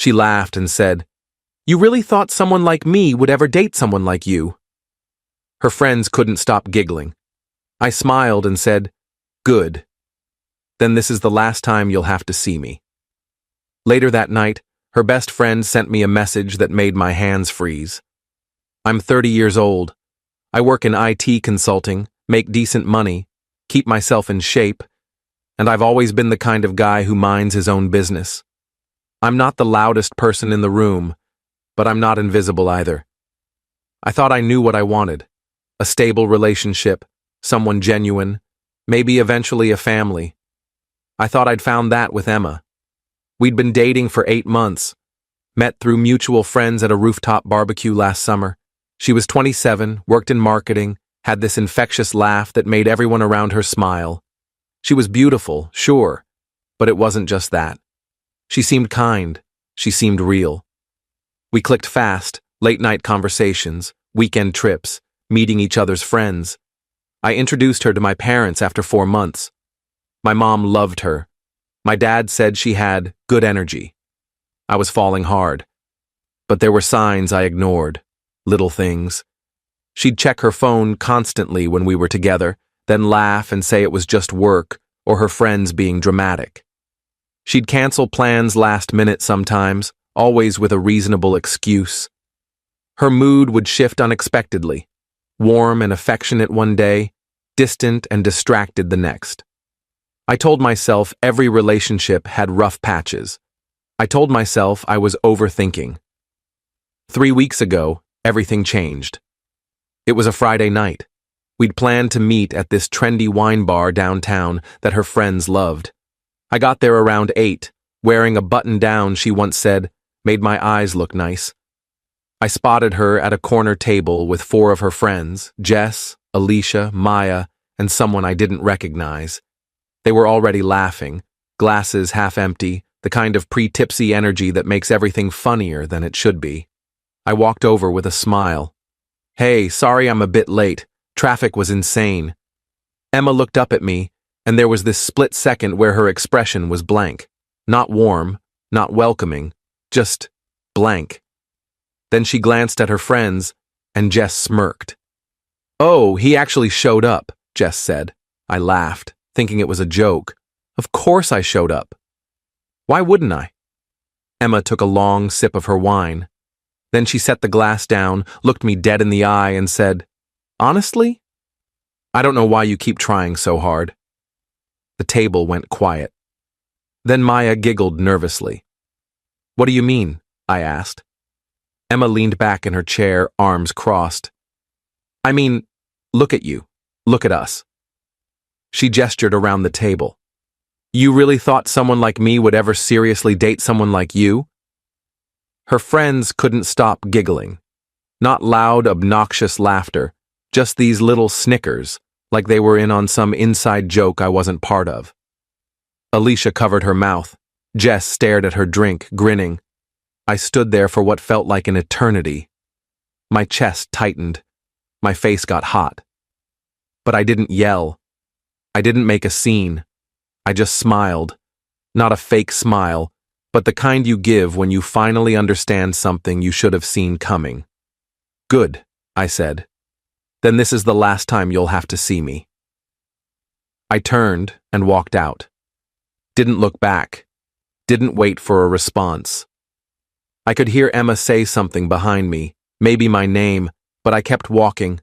She laughed and said, "You really thought someone like me would ever date someone like you?" Her friends couldn't stop giggling. I smiled and said, "Good. Then this is the last time you'll have to see me." Later that night, her best friend sent me a message that made my hands freeze. "I'm 30 years old. I work in IT consulting, make decent money, keep myself in shape, and I've always been the kind of guy who minds his own business. I'm not the loudest person in the room, but I'm not invisible either. I thought I knew what I wanted. A stable relationship, someone genuine, maybe eventually a family. I thought I'd found that with Emma. We'd been dating for 8 months, met through mutual friends at a rooftop barbecue last summer. She was 27, worked in marketing, had this infectious laugh that made everyone around her smile. She was beautiful, sure, but it wasn't just that. She seemed kind. She seemed real. We clicked fast, late-night conversations, weekend trips, meeting each other's friends. I introduced her to my parents after 4 months. My mom loved her. My dad said she had good energy. I was falling hard. But there were signs I ignored, little things. She'd check her phone constantly when we were together, then laugh and say it was just work or her friends being dramatic. She'd cancel plans last minute sometimes, always with a reasonable excuse. Her mood would shift unexpectedly, warm and affectionate one day, distant and distracted the next. I told myself every relationship had rough patches. I told myself I was overthinking. 3 weeks ago, everything changed. It was a Friday night. We'd planned to meet at this trendy wine bar downtown that her friends loved. I got there around 8, wearing a button-down she once said made my eyes look nice. I spotted her at a corner table with 4 of her friends, Jess, Alicia, Maya, and someone I didn't recognize. They were already laughing, glasses half empty, the kind of pre-tipsy energy that makes everything funnier than it should be. I walked over with a smile. "Hey, sorry I'm a bit late. Traffic was insane." Emma looked up at me, and there was this split second where her expression was blank. Not warm, not welcoming, just blank. Then she glanced at her friends, and Jess smirked. "Oh, he actually showed up," Jess said. I laughed, thinking it was a joke. Of course I showed up. Why wouldn't I? Emma took a long sip of her wine. Then she set the glass down, looked me dead in the eye, and said, "Honestly, I don't know why you keep trying so hard." The table went quiet. Then Maya giggled nervously. "What do you mean?" I asked. Emma leaned back in her chair, arms crossed. "I mean, look at you. Look at us." She gestured around the table. "You really thought someone like me would ever seriously date someone like you?" Her friends couldn't stop giggling. Not loud, obnoxious laughter, just these little snickers, like they were in on some inside joke I wasn't part of. Alicia covered her mouth. Jess stared at her drink, grinning. I stood there for what felt like an eternity. My chest tightened. My face got hot. But I didn't yell. I didn't make a scene. I just smiled. Not a fake smile, but the kind you give when you finally understand something you should have seen coming. "Good," I said. "Then this is the last time you'll have to see me." I turned and walked out. Didn't look back. Didn't wait for a response. I could hear Emma say something behind me, maybe my name, but I kept walking.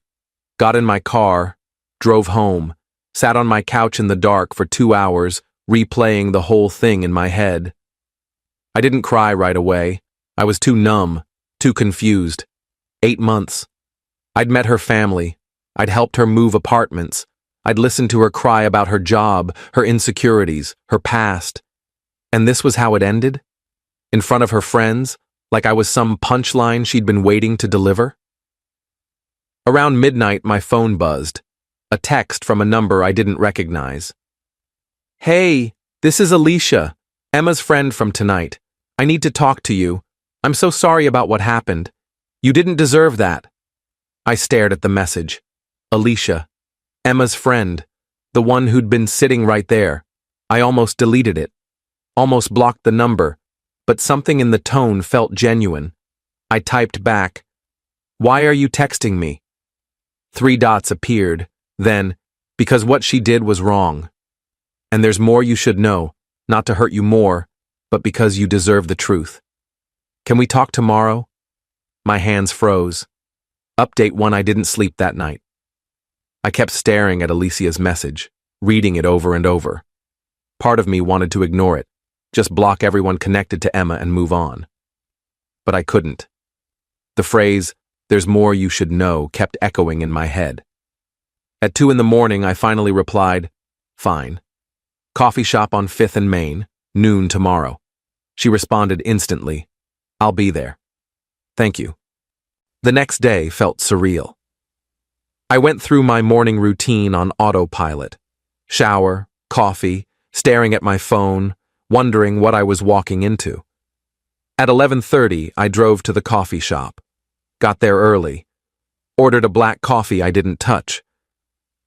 Got in my car, drove home, sat on my couch in the dark for 2 hours, replaying the whole thing in my head. I didn't cry right away. I was too numb, too confused. 8 months. I'd met her family. I'd helped her move apartments. I'd listened to her cry about her job, her insecurities, her past. And this was how it ended? In front of her friends, like I was some punchline she'd been waiting to deliver? Around midnight, my phone buzzed. A text from a number I didn't recognize. "Hey, this is Alicia, Emma's friend from tonight. I need to talk to you. I'm so sorry about what happened. You didn't deserve that." I stared at the message. Alicia, Emma's friend, the one who'd been sitting right there. I almost deleted it. Almost blocked the number. but something in the tone felt genuine. I typed back, "Why are you texting me?" 3 dots appeared, then, "Because what she did was wrong. And there's more you should know, not to hurt you more, but because you deserve the truth. Can we talk tomorrow?" My hands froze. Update 1: I didn't sleep that night. I kept staring at Alicia's message, reading it over and over. Part of me wanted to ignore it, just block everyone connected to Emma and move on. But I couldn't. The phrase, "there's more you should know," kept echoing in my head. At 2 in the morning, I finally replied, "Fine. Coffee shop on 5th and Main, noon tomorrow." She responded instantly, "I'll be there. Thank you." The next day felt surreal. I went through my morning routine on autopilot. Shower, coffee, staring at my phone, wondering what I was walking into. At 11:30, I drove to the coffee shop. Got there early. Ordered a black coffee I didn't touch.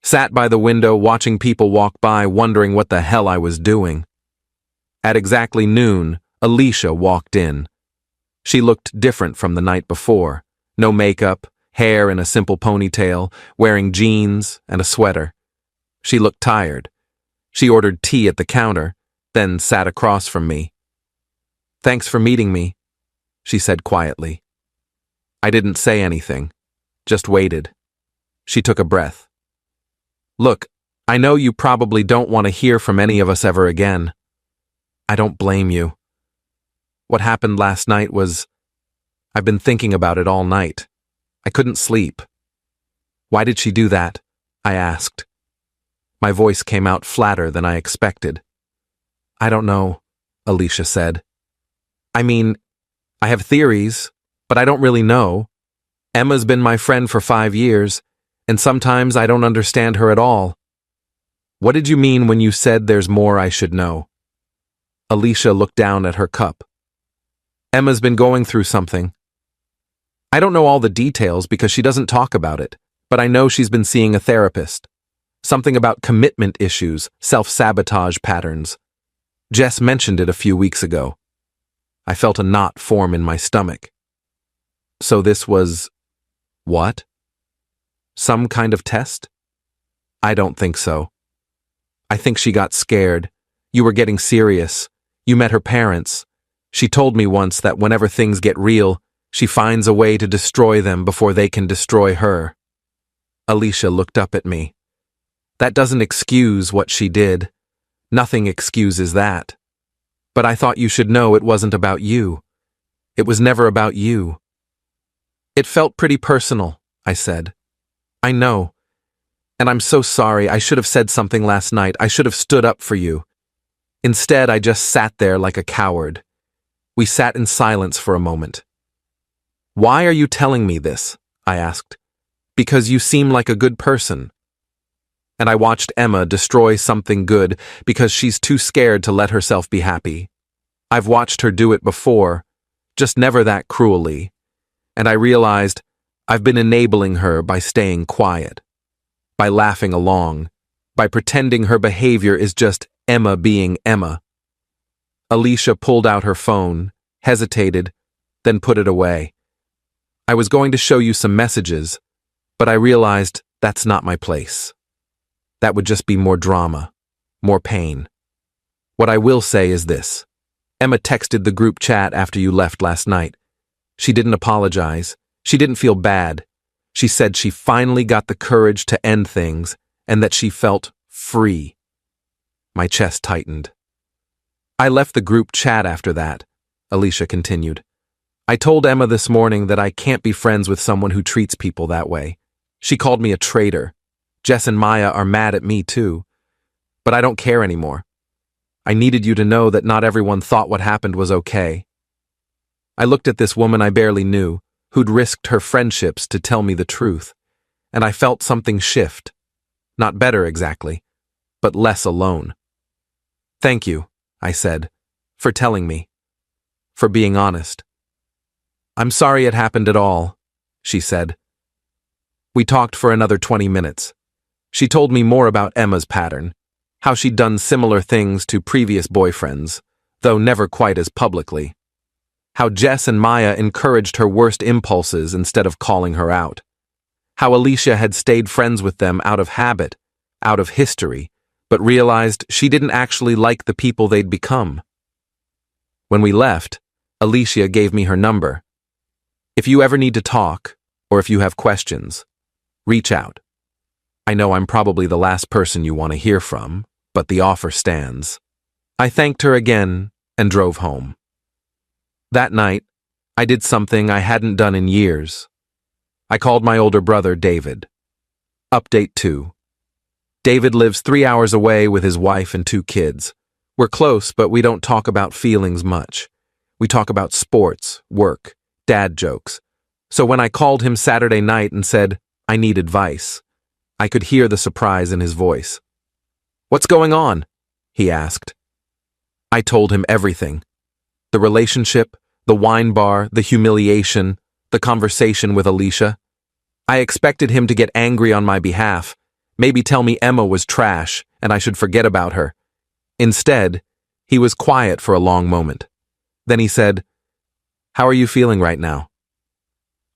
Sat by the window watching people walk by, wondering what the hell I was doing. At exactly noon, Alicia walked in. She looked different from the night before. No makeup, hair in a simple ponytail, wearing jeans and a sweater. She looked tired. She ordered tea at the counter, then sat across from me. "Thanks for meeting me," she said quietly. I didn't say anything, just waited. She took a breath. "Look, I know you probably don't want to hear from any of us ever again. I don't blame you. What happened last night was... I've been thinking about it all night. I couldn't sleep." "Why did she do that?" I asked. My voice came out flatter than I expected. "I don't know," Alicia said. "I mean, I have theories, but I don't really know. Emma's been my friend for 5 years, and sometimes I don't understand her at all." "What did you mean when you said there's more I should know?" Alicia looked down at her cup. "Emma's been going through something. I don't know all the details because she doesn't talk about it, but I know she's been seeing a therapist. Something about commitment issues, self-sabotage patterns. Jess mentioned it a few weeks ago." I felt a knot form in my stomach. "So this was... what? Some kind of test?" "I don't think so. I think she got scared. You were getting serious. You met her parents. She told me once that whenever things get real, she finds a way to destroy them before they can destroy her." Alicia looked up at me. "That doesn't excuse what she did. Nothing excuses that. But I thought you should know it wasn't about you. It was never about you." "It felt pretty personal," I said. "I know. And I'm so sorry. I should have said something last night. I should have stood up for you. Instead, I just sat there like a coward." We sat in silence for a moment. "Why are you telling me this?" I asked. "Because you seem like a good person." And I watched Emma destroy something good because she's too scared to let herself be happy. I've watched her do it before, just never that cruelly. And I realized I've been enabling her by staying quiet, by laughing along, by pretending her behavior is just Emma being Emma. Alicia pulled out her phone, hesitated, then put it away. "I was going to show you some messages, but I realized that's not my place. That would just be more drama, more pain. What I will say is this. Emma texted the group chat after you left last night. She didn't apologize. She didn't feel bad. She said she finally got the courage to end things and that she felt free." My chest tightened. "I left the group chat after that," Alicia continued. "I told Emma this morning that I can't be friends with someone who treats people that way. She called me a traitor. Jess and Maya are mad at me too. But I don't care anymore. I needed you to know that not everyone thought what happened was okay." I looked at this woman I barely knew, who'd risked her friendships to tell me the truth, and I felt something shift. Not better exactly, but less alone. "Thank you," I said, "for telling me, for being honest." "I'm sorry it happened at all," she said. We talked for another 20 minutes. She told me more about Emma's pattern, how she'd done similar things to previous boyfriends, though never quite as publicly. How Jess and Maya encouraged her worst impulses instead of calling her out. How Alicia had stayed friends with them out of habit, out of history, but realized she didn't actually like the people they'd become. When we left, Alicia gave me her number. If you ever need to talk, or if you have questions, reach out. I know I'm probably the last person you want to hear from, but the offer stands. I thanked her again and drove home. That night, I did something I hadn't done in years. I called my older brother, David. Update 2. David lives 3 hours away with his wife and 2 kids. We're close, but we don't talk about feelings much. We talk about sports, work, dad jokes. So when I called him Saturday night and said, I need advice, I could hear the surprise in his voice. What's going on? He asked. I told him everything. The relationship, the wine bar, the humiliation, the conversation with Alicia. I expected him to get angry on my behalf, maybe tell me Emma was trash and I should forget about her. Instead, he was quiet for a long moment. Then he said, How are you feeling right now?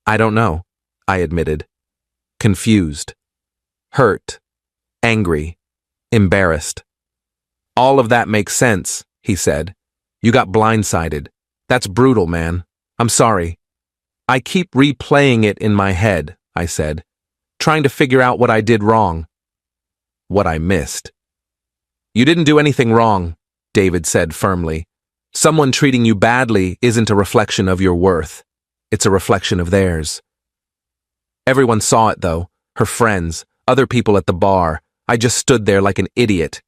I don't know, I admitted. Confused. Hurt. Angry. Embarrassed. All of that makes sense, he said. You got blindsided. That's brutal, man. I'm sorry. I keep replaying it in my head, I said, trying to figure out what I did wrong. What I missed. You didn't do anything wrong, David said firmly. Someone treating you badly isn't a reflection of your worth. It's a reflection of theirs. Everyone saw it, though. Her friends, other people at the bar. I just stood there like an idiot.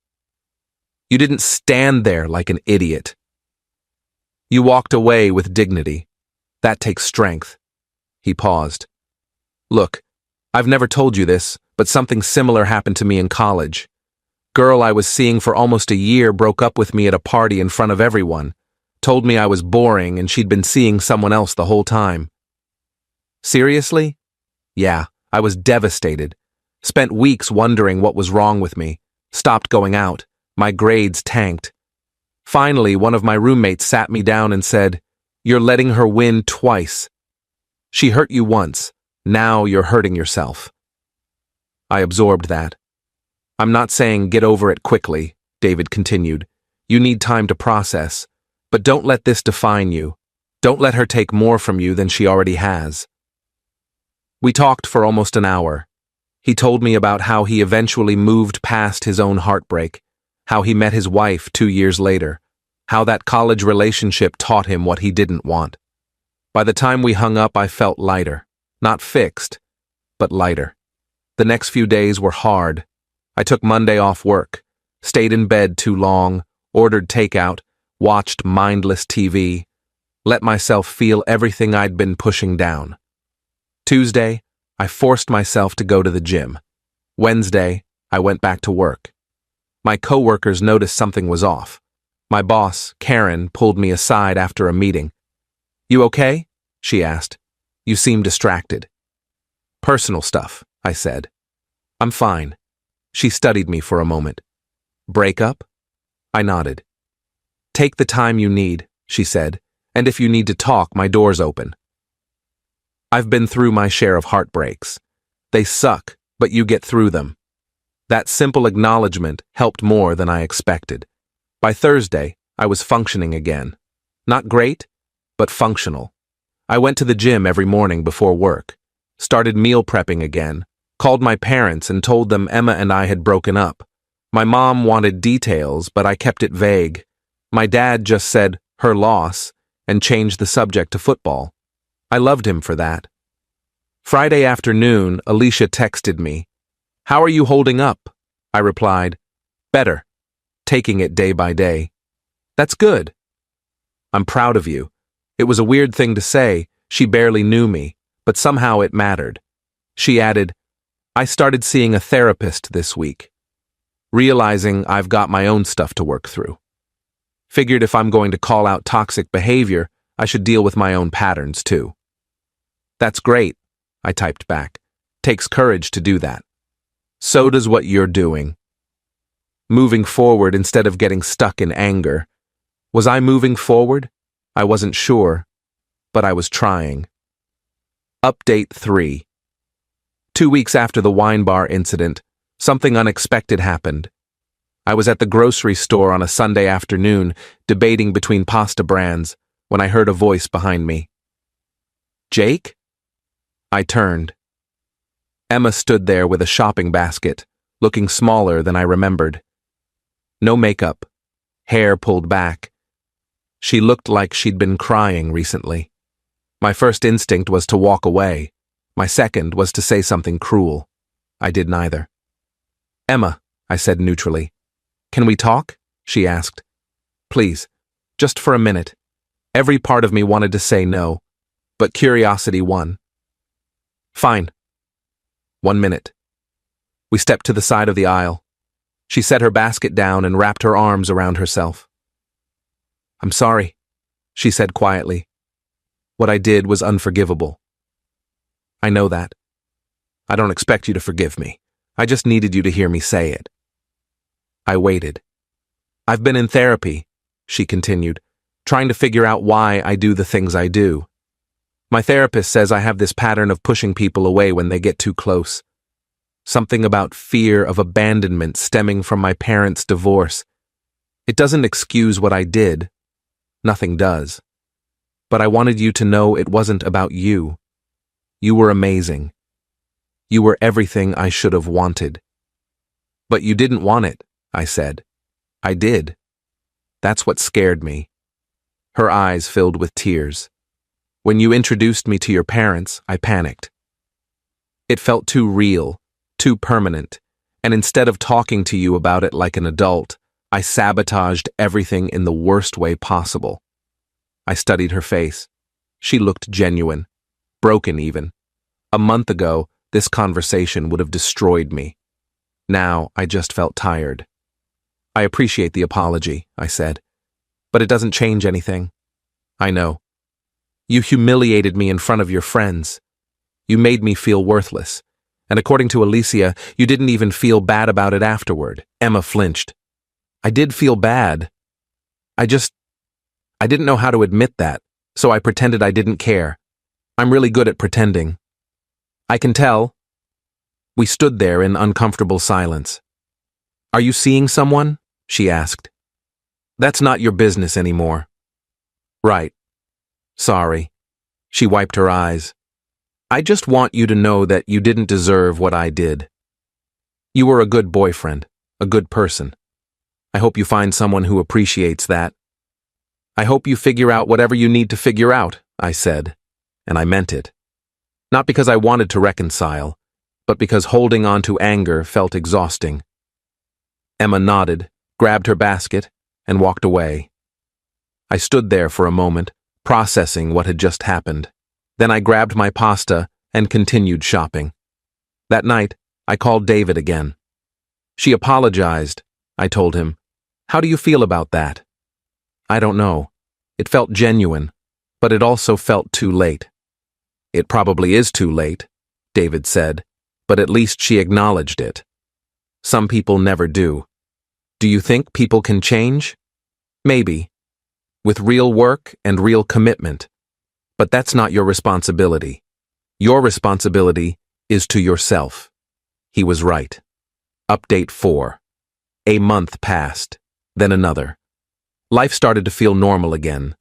You didn't stand there like an idiot. You walked away with dignity. That takes strength. He paused. Look, I've never told you this, but something similar happened to me in college. Girl I was seeing for almost a year broke up with me at a party in front of everyone, told me I was boring and she'd been seeing someone else the whole time. Seriously? Yeah, I was devastated. Spent weeks wondering what was wrong with me. Stopped going out. My grades tanked. Finally, one of my roommates sat me down and said, You're letting her win twice. She hurt you once. Now you're hurting yourself. I absorbed that. I'm not saying get over it quickly, David continued. You need time to process. But don't let this define you. Don't let her take more from you than she already has. We talked for almost an hour. He told me about how he eventually moved past his own heartbreak, how he met his wife 2 years later, how that college relationship taught him what he didn't want. By the time we hung up, I felt lighter. Not fixed, but lighter. The next few days were hard. I took Monday off work, stayed in bed too long, ordered takeout, watched mindless TV, let myself feel everything I'd been pushing down. Tuesday, I forced myself to go to the gym. Wednesday, I went back to work. My coworkers noticed something was off. My boss, Karen, pulled me aside after a meeting. You okay? She asked. You seem distracted. Personal stuff, I said. I'm fine. She studied me for a moment. Breakup? I nodded. Take the time you need, she said, and if you need to talk, my door's open. I've been through my share of heartbreaks. They suck, but you get through them. That simple acknowledgement helped more than I expected. By Thursday, I was functioning again. Not great, but functional. I went to the gym every morning before work, started meal prepping again, called my parents and told them Emma and I had broken up. My mom wanted details, but I kept it vague. My dad just said, her loss, and changed the subject to football. I loved him for that. Friday afternoon, Alicia texted me. How are you holding up? I replied, better, taking it day by day. That's good. I'm proud of you. It was a weird thing to say, she barely knew me, but somehow it mattered. She added, I started seeing a therapist this week, realizing I've got my own stuff to work through. Figured if I'm going to call out toxic behavior, I should deal with my own patterns too. That's great, I typed back. Takes courage to do that. So does what you're doing. Moving forward instead of getting stuck in anger. Was I moving forward? I wasn't sure, but I was trying. Update 3. 2 weeks after the wine bar incident, something unexpected happened. I was at the grocery store on a Sunday afternoon, debating between pasta brands, when I heard a voice behind me. "Jake?" I turned. Emma stood there with a shopping basket, looking smaller than I remembered. No makeup, hair pulled back. She looked like she'd been crying recently. My first instinct was to walk away. My second was to say something cruel. I did neither. "Emma," I said neutrally. "Can we talk?" she asked. "Please, just for a minute." Every part of me wanted to say no, but curiosity won. "Fine. 1 minute." We stepped to the side of the aisle. She set her basket down and wrapped her arms around herself. "I'm sorry," she said quietly. "What I did was unforgivable." "I know that. I don't expect you to forgive me. I just needed you to hear me say it." I waited. "I've been in therapy," she continued, "trying to figure out why I do the things I do. My therapist says I have this pattern of pushing people away when they get too close. Something about fear of abandonment stemming from my parents' divorce. It doesn't excuse what I did. Nothing does. But I wanted you to know it wasn't about you. You were amazing. You were everything I should have wanted." "But you didn't want it," I said. "I did. That's what scared me." Her eyes filled with tears. "When you introduced me to your parents, I panicked. It felt too real, too permanent, and instead of talking to you about it like an adult, I sabotaged everything in the worst way possible." I studied her face. She looked genuine, broken even. A month ago, this conversation would have destroyed me. Now, I just felt tired. "I appreciate the apology," I said, "but it doesn't change anything." "I know. You humiliated me in front of your friends. You made me feel worthless. And according to Alicia, you didn't even feel bad about it afterward." Emma flinched. "I did feel bad. I didn't know how to admit that, so I pretended I didn't care. I'm really good at pretending." "I can tell." We stood there in uncomfortable silence. "Are you seeing someone?" she asked. "That's not your business anymore." "Right. Sorry." She wiped her eyes. "I just want you to know that you didn't deserve what I did. You were a good boyfriend, a good person. I hope you find someone who appreciates that." "I hope you figure out whatever you need to figure out," I said, and I meant it. Not because I wanted to reconcile, but because holding on to anger felt exhausting. Emma nodded, grabbed her basket, and walked away. I stood there for a moment, processing what had just happened. Then I grabbed my pasta and continued shopping. That night, I called David again. "She apologized," I told him. "How do you feel about that?" "I don't know. It felt genuine, but it also felt too late." "It probably is too late," David said, "but at least she acknowledged it. Some people never do. Do you think people can change? Maybe. With real work and real commitment. But that's not your responsibility. Your responsibility is to yourself." He was right. Update 4. A month passed, then another. Life started to feel normal again.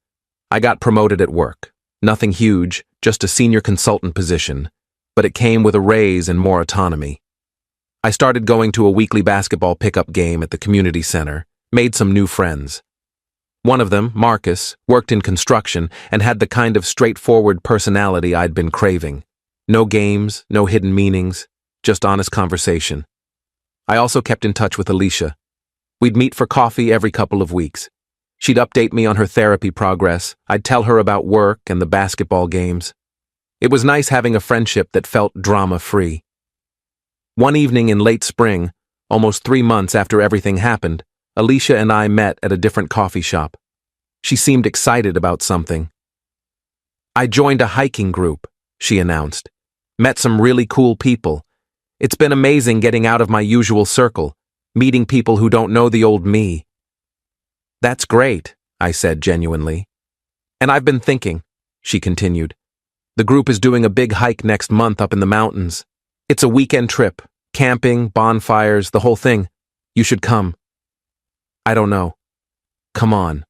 I got promoted at work. Nothing huge, just a senior consultant position, but it came with a raise and more autonomy. I started going to a weekly basketball pickup game at the community center, made some new friends. One of them, Marcus, worked in construction and had the kind of straightforward personality I'd been craving. No games, no hidden meanings, just honest conversation. I also kept in touch with Alicia. We'd meet for coffee every couple of weeks. She'd update me on her therapy progress. I'd tell her about work and the basketball games. It was nice having a friendship that felt drama-free. One evening in late spring, almost 3 months after everything happened, Alicia and I met at a different coffee shop. She seemed excited about something. "I joined a hiking group," she announced. "Met some really cool people. It's been amazing getting out of my usual circle, meeting people who don't know the old me." "That's great," I said genuinely. "And I've been thinking, she continued. The group is doing a big hike next month up in the mountains. It's a weekend trip, camping, bonfires, the whole thing. You should come. I don't know. Come on.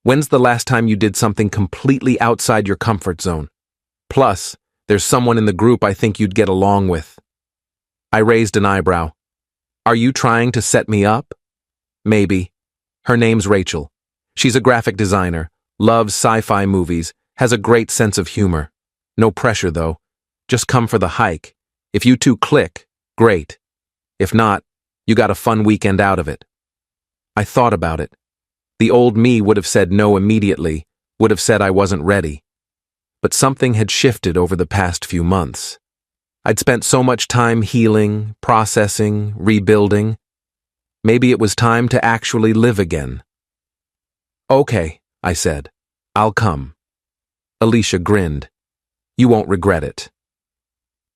When's the last time you did something completely outside your comfort zone? Plus, there's someone in the group I think you'd get along with. I raised an eyebrow. Are you trying to set me up? Maybe. Her name's Rachel. She's a graphic designer, loves sci-fi movies, has a great sense of humor. No pressure, though. Just come for the hike. If you two click, great. If not, you got a fun weekend out of it. I thought about it. The old me would have said no immediately, would have said I wasn't ready. But something had shifted over the past few months. I'd spent so much time healing, processing, rebuilding. Maybe it was time to actually live again. Okay, I said. I'll come. Alicia grinned. You won't regret it.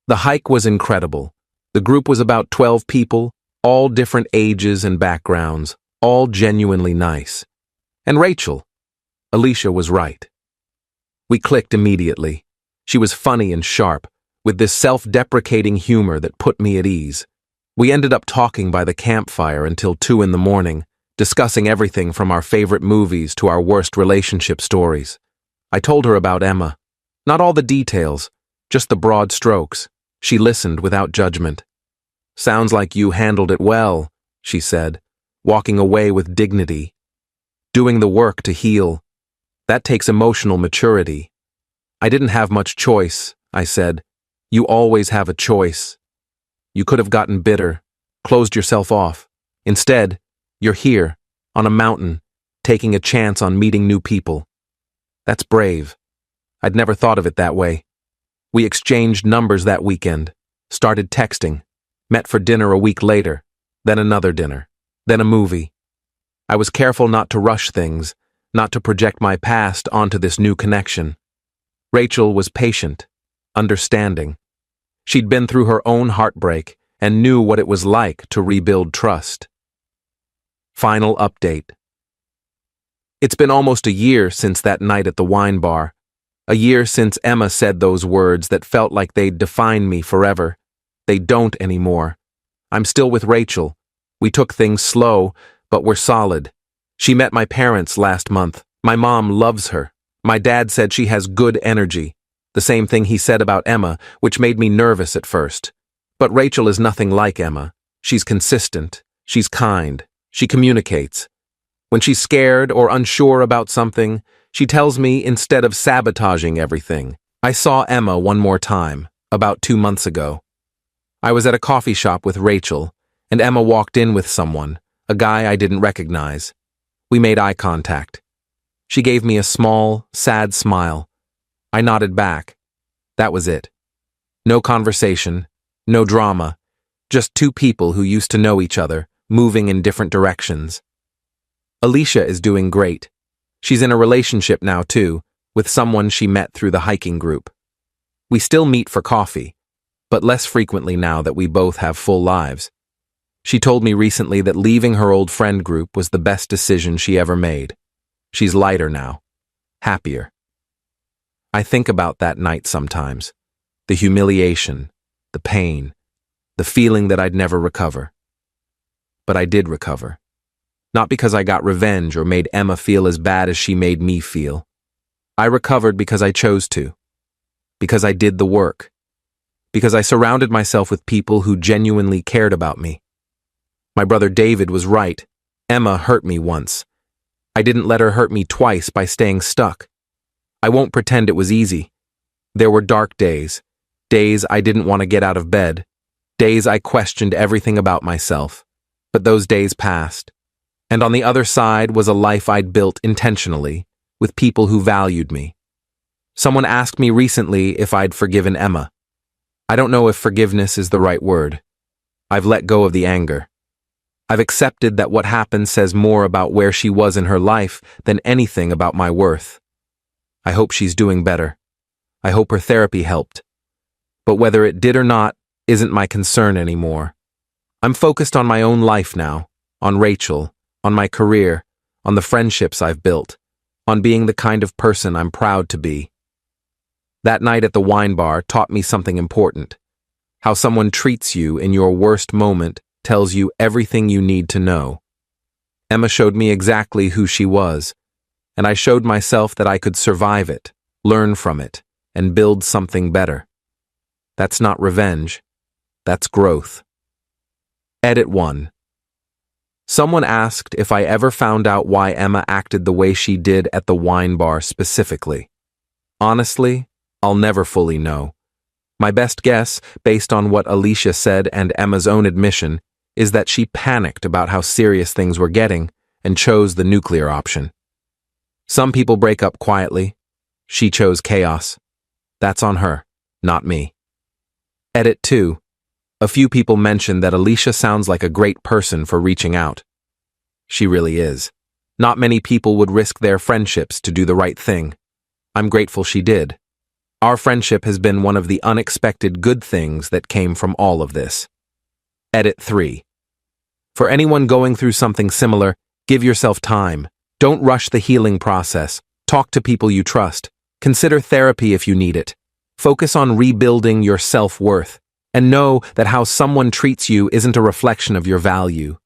The hike was incredible. The group was about 12 people, all different ages and backgrounds, all genuinely nice. And Rachel. Alicia was right. We clicked immediately. She was funny and sharp, with this self-deprecating humor that put me at ease. We ended up talking by the campfire until 2 in the morning, discussing everything from our favorite movies to our worst relationship stories. I told her about Emma. Not all the details, just the broad strokes. She listened without judgment. Sounds like you handled it well, she said, walking away with dignity. Doing the work to heal. That takes emotional maturity. I didn't have much choice, I said. You always have a choice. You could have gotten bitter, closed yourself off. Instead, you're here, on a mountain, taking a chance on meeting new people. That's brave. I'd never thought of it that way. We exchanged numbers that weekend, started texting, met for dinner a week later, then another dinner, then a movie. I was careful not to rush things, not to project my past onto this new connection. Rachel was patient, understanding. She'd been through her own heartbreak and knew what it was like to rebuild trust. Final update. It's been almost a year since that night at the wine bar. A year since Emma said those words that felt like they'd define me forever. They don't anymore. I'm still with Rachel. We took things slow, but we're solid. She met my parents last month. My mom loves her. My dad said she has good energy. The same thing he said about Emma, which made me nervous at first. But Rachel is nothing like Emma. She's consistent. She's kind. She communicates. When she's scared or unsure about something, she tells me instead of sabotaging everything. I saw Emma one more time, about 2 months ago. I was at a coffee shop with Rachel, and Emma walked in with someone, a guy I didn't recognize. We made eye contact. She gave me a small, sad smile. I nodded back. That was it. No conversation, no drama, just 2 people who used to know each other, moving in different directions. Alicia is doing great. She's in a relationship now, too, with someone she met through the hiking group. We still meet for coffee, but less frequently now that we both have full lives. She told me recently that leaving her old friend group was the best decision she ever made. She's lighter now, happier. I think about that night sometimes. The humiliation, the pain, the feeling that I'd never recover. But I did recover. Not because I got revenge or made Emma feel as bad as she made me feel. I recovered because I chose to. Because I did the work. Because I surrounded myself with people who genuinely cared about me. My brother David was right. Emma hurt me once. I didn't let her hurt me twice by staying stuck. I won't pretend it was easy. There were dark days. Days I didn't want to get out of bed. Days I questioned everything about myself. But those days passed. And on the other side was a life I'd built intentionally, with people who valued me. Someone asked me recently if I'd forgiven Emma. I don't know if forgiveness is the right word. I've let go of the anger. I've accepted that what happened says more about where she was in her life than anything about my worth. I hope she's doing better. I hope her therapy helped. But whether it did or not isn't my concern anymore. I'm focused on my own life now, on Rachel, on my career, on the friendships I've built, on being the kind of person I'm proud to be. That night at the wine bar taught me something important. How someone treats you in your worst moment tells you everything you need to know. Emma showed me exactly who she was, and I showed myself that I could survive it, learn from it, and build something better. That's not revenge. That's growth. Edit 1. Someone asked if I ever found out why Emma acted the way she did at the wine bar specifically. Honestly, I'll never fully know. My best guess, based on what Alicia said and Emma's own admission, is that she panicked about how serious things were getting and chose the nuclear option. Some people break up quietly. She chose chaos. That's on her, not me. Edit 2. A few people mentioned that Alicia sounds like a great person for reaching out. She really is. Not many people would risk their friendships to do the right thing. I'm grateful she did. Our friendship has been one of the unexpected good things that came from all of this. Edit 3. For anyone going through something similar, give yourself time. Don't rush the healing process. Talk to people you trust. Consider therapy if you need it. Focus on rebuilding your self-worth. And know that how someone treats you isn't a reflection of your value.